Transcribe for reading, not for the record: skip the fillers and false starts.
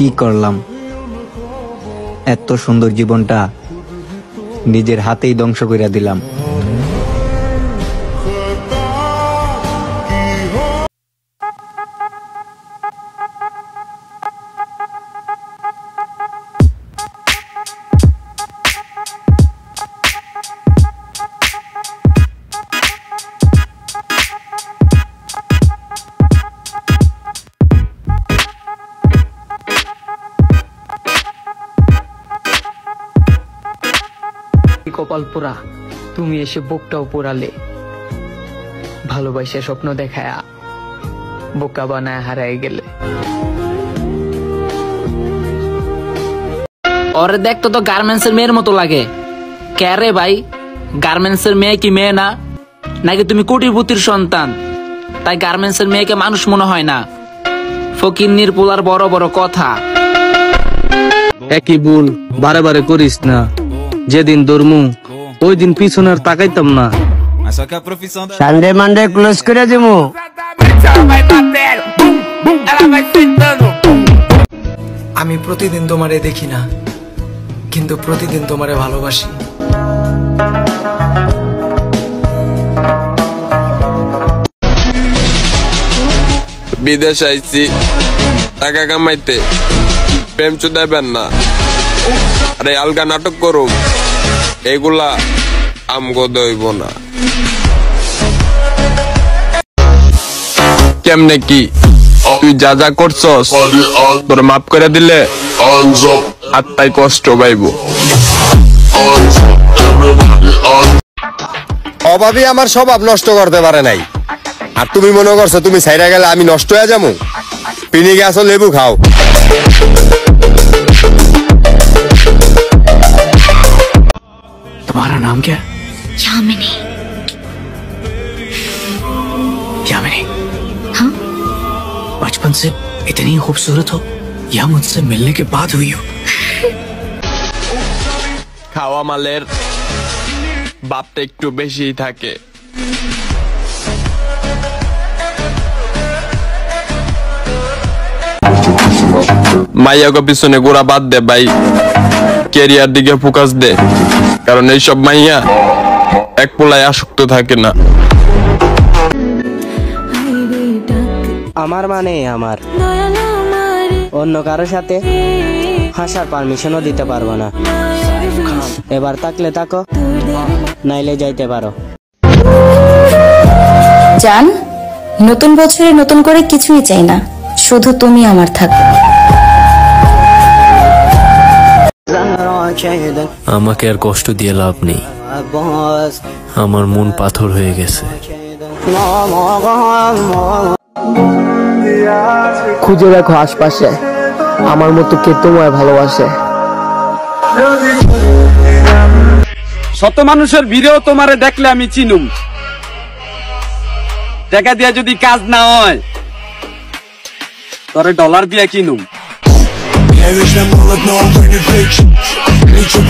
কি করলাম? এত সুন্দর জীবনটা নিজের হাতেই ধ্বংস করে দিলাম। কপাল পোড়া, তুমি এসে বুকটাও পোড়ালে। ভালোবাসা স্বপ্ন দেখায়া বোকা বানায় হারাই গেলে। ওরে দেখতো তো গার্মেন্টস এর মেয়ের মতো লাগে। কে রে ভাই? গার্মেন্টস এর মেয়ে কি মেয়ে না? নাকি তুমি কোটিপতির সন্তান তাই গার্মেন্টস এর মেয়েকে মানুষ মনে হয় না? ফকিন্নির পোলার বড় বড় কথা। একই ভুল বারে বারে করিস না। যেদিন ধরমু ওই দিন পিছনে আর তাকাইতাম না। সানডে মানডে ক্লোজ করে দিমু। আমি প্রতিদিন তোমারে দেখি না, কিন্তু প্রতিদিন তোমারে ভালোবাসি। বিদেশ আইছি টাকা কামাইতে, প্রেম চুদাইবেন না। আরে আলগা নাটক করুম, এগুলা আমগো দইব না। কেমনে কি তুই যা যা করছস তোর মাফ করে দিলে আত্মায় কষ্ট পাইব। অভাবী আমার স্বভাব নষ্ট করতে পারে নাই, আর তুমি মনে করছো তুমি ছাইরা গেলে আমি নষ্ট হয়ে যাবো? পিনিকে আসো, লেবু খাও। तुम्हारा नाम क्या? यामिनी। यामिनी, हाँ? बचपन से इतनी खूबसूरत हो या मुझसे मिलने के बाद हुई हो? খাওয়া মালের বাপটা একটু বেশি থাকে। মাইয়াকে পিছনে গোড়া বাদ দে ভাই, ক্যারিয়ার দিকে ফোকাস দে, কারণ এইসব মাইয়া এক পোলায় আসক্ত থাকে না। আমার মানে আমার অন্য কারোর সাথে হাসার পারমিশনও দিতে পারবো না। এবার তাকলে তাকো, নাইলে যাইতে পারো। জান, নতুন বছরে নতুন করে কিছুই চাই না, শুধু তুমি আমার থাকো। আমাকে আর কষ্ট দিয়ে লাভ নেই, আমার মন পাথর হয়ে গেছে। খুঁজে দেখো আশপাশে আমার মতো কে তোমায় ভালোবাসে। শত মানুষের ভিড়েও তোমারে দেখলে আমি চিনুম। টাকা দিয়া যদি কাজ না হয় তোরে ডলার দিয়া কিনুম।